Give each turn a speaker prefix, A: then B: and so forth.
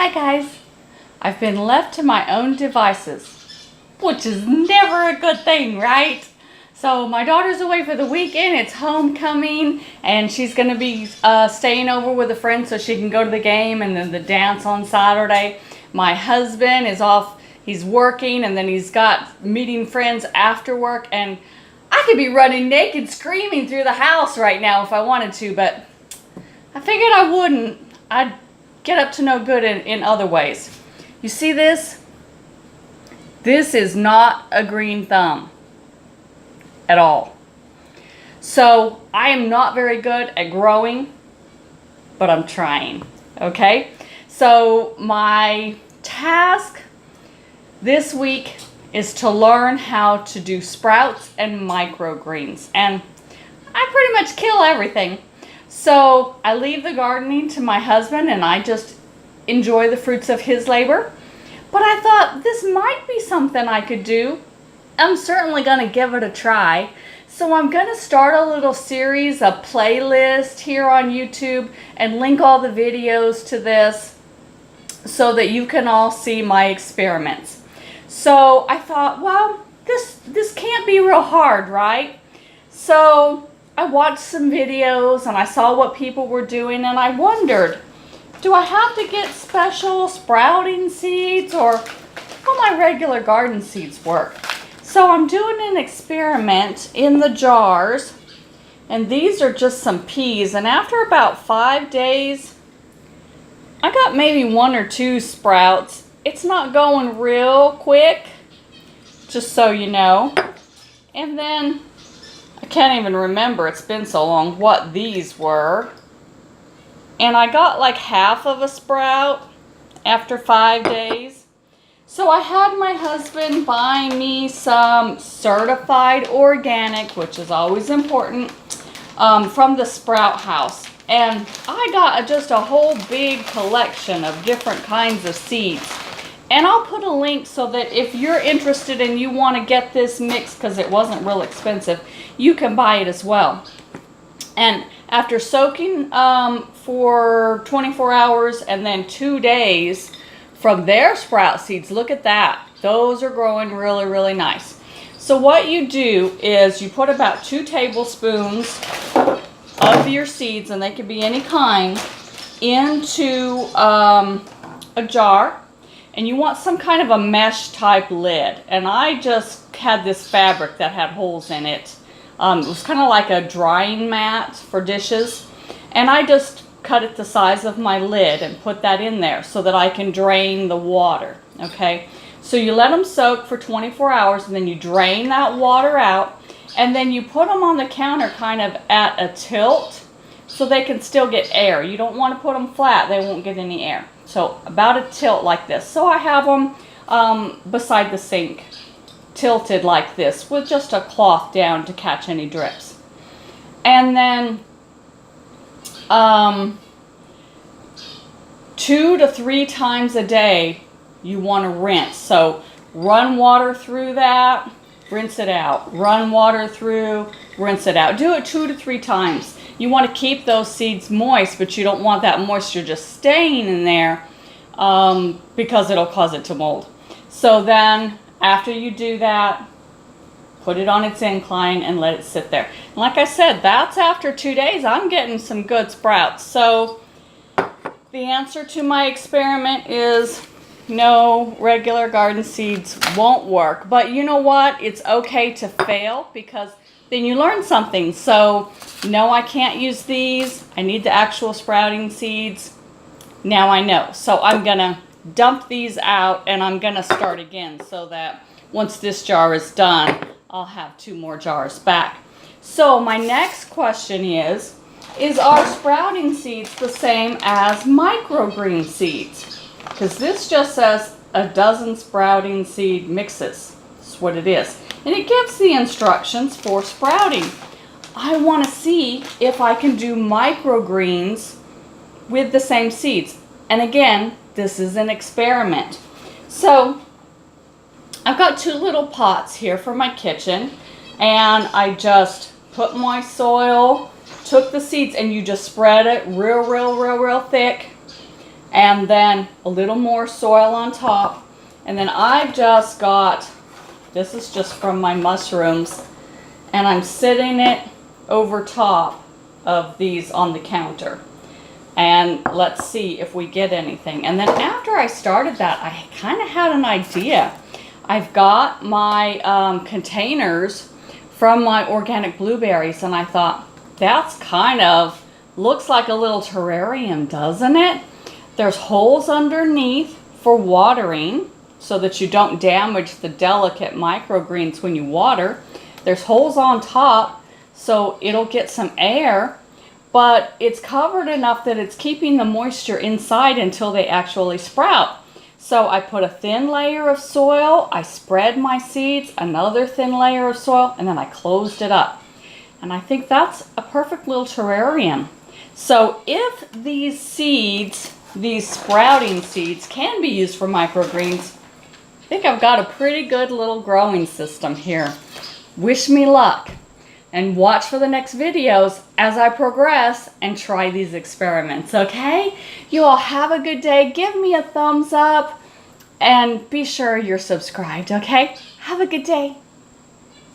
A: Hi guys, I've been left to my own devices, which is never a good thing, right? So my daughter's away for the weekend, it's homecoming, and she's going to be staying over with a friend so she can go to the game and then the dance on Saturday. My husband is off, he's working, and then he's got meeting friends after work, and I could be running naked screaming through the house right now if I wanted to, but I figured I wouldn't. I'd get up to no good in other ways. You see this? This is not a green thumb at all. So I am not very good at growing, but I'm trying, okay? So my task this week is to learn how to do sprouts and microgreens. And I pretty much kill everything. So I leave the gardening to my husband and I just enjoy the fruits of his labor. But I thought this might be something I could do. I'm certainly going to give it a try. So I'm going to start a little series, a playlist here on YouTube, and link all the videos to this so that you can all see my experiments. So I thought, well, this can't be real hard, right? So I watched some videos and I saw what people were doing and I wondered, do I have to get special sprouting seeds or will my regular garden seeds work? So I'm doing an experiment in the jars, and these are just some peas, and after about 5 days I got maybe 1 or 2 sprouts. It's not going real quick, just so you know. And then I can't even remember, it's been so long, what these were. And I got like half of a sprout after 5 days. So I had my husband buy me some certified organic, which is always important, from the Sprout House. And I got just a whole big collection of different kinds of seeds. And I'll put a link so that if you're interested and you want to get this mix, because it wasn't real expensive, you can buy it as well. And after soaking for 24 hours and then 2 days from their sprout seeds, look at that. Those are growing really, really nice. So what you do is you put about 2 tablespoons of your seeds, and they can be any kind, into a jar. And you want some kind of a mesh type lid. And I just had this fabric that had holes in it. It was kind of like a drying mat for dishes. And I just cut it the size of my lid and put that in there so that I can drain the water. Okay, so you let them soak for 24 hours and then you drain that water out. And then you put them on the counter kind of at a tilt so they can still get air. You don't want to put them flat, they won't get any air. So about a tilt like this. So I have them beside the sink, tilted like this with just a cloth down to catch any drips. And then 2 to 3 times a day you want to rinse. So run water through that, rinse it out. Run water through, rinse it out. Do it 2 to 3 times. You want to keep those seeds moist, but you don't want that moisture just staying in there because it'll cause it to mold. So then after you do that, put it on its incline and let it sit there. And like I said, that's after 2 days. I'm getting some good sprouts. So the answer to my experiment is no, regular garden seeds won't work. But you know what? It's okay to fail because then you learn something. So no, I can't use these. I need the actual sprouting seeds. Now I know. So I'm going to dump these out and I'm going to start again so that once this jar is done, I'll have 2 more jars back. So my next question is our sprouting seeds the same as microgreen seeds? Because this just says a dozen sprouting seed mixes. That's what it is. And it gives the instructions for sprouting. I want to see if I can do microgreens with the same seeds. And again, this is an experiment. So I've got 2 little pots here for my kitchen, and I just put my soil, took the seeds, and you just spread it real thick. and then a little more soil on top. And then I just got, this is just from my mushrooms, and I'm sitting it over top of these on the counter. And let's see if we get anything. And then after I started that, I kind of had an idea. I've got my containers from my organic blueberries, and I thought, that's kind of, looks like a little terrarium, doesn't it? There's holes underneath for watering so that you don't damage the delicate microgreens when you water. There's holes on top so it'll get some air, but it's covered enough that it's keeping the moisture inside until they actually sprout. So I put a thin layer of soil, I spread my seeds, another thin layer of soil, and then I closed it up. And I think that's a perfect little terrarium. So if these seeds, these sprouting seeds, can be used for microgreens, I think I've got a pretty good little growing system here. Wish me luck, and watch for the next videos as I progress and try these experiments, okay? You all have a good day. Give me a thumbs up and be sure you're subscribed, okay? Have a good day.